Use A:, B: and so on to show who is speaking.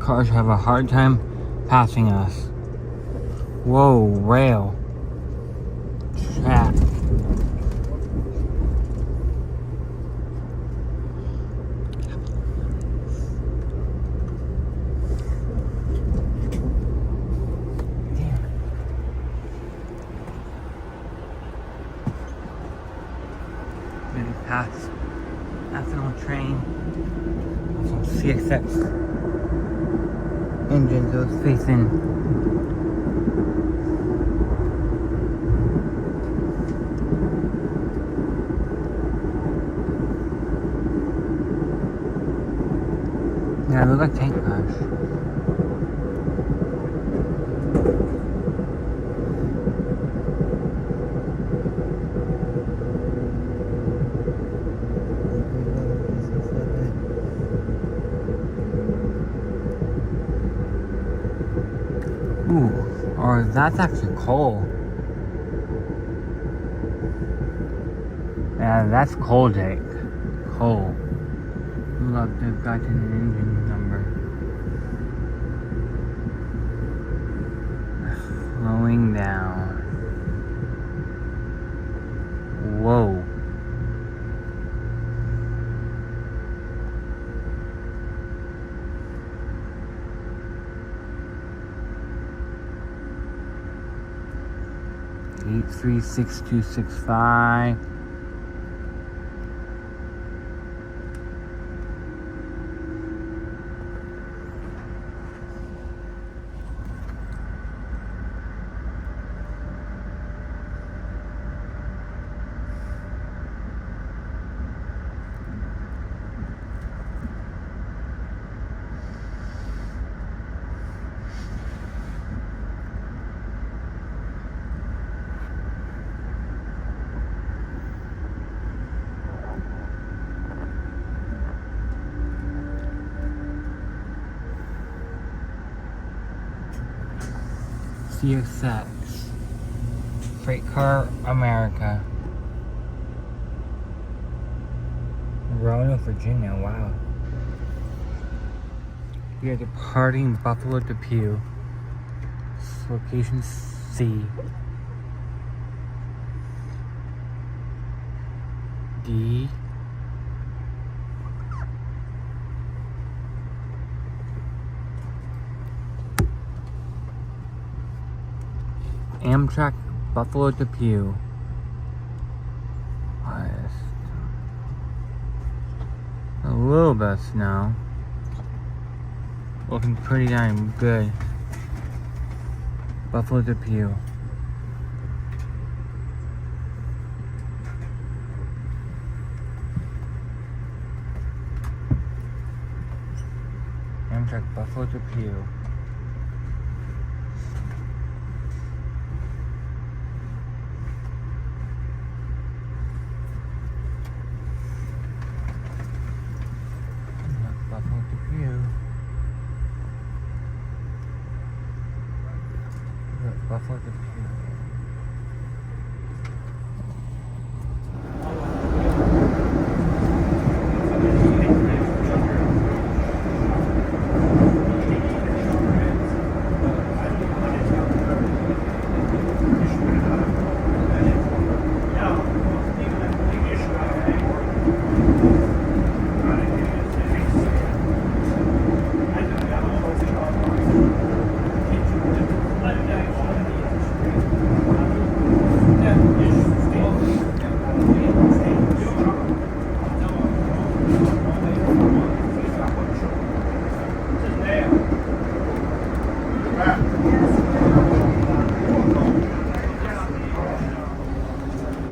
A: cars have a hard time passing us. Whoa, rail. Track. Past ethanol train, some CSX engines, those facing yeah, they look like tank cars. Ooh, or that's actually coal. Yeah, that's coal, Jake. Coal. Look, they've got an engine number. Slowing down. Whoa. Eight 36265. CSX Freight Car America, Roanoke, Virginia. Wow. We are departing Buffalo Depew. Location C. D. Amtrak Buffalo Depew. A little bit of snow. Looking pretty damn good. Buffalo Depew. Amtrak Buffalo Depew. Buffalo Depew. Buffalo Depew.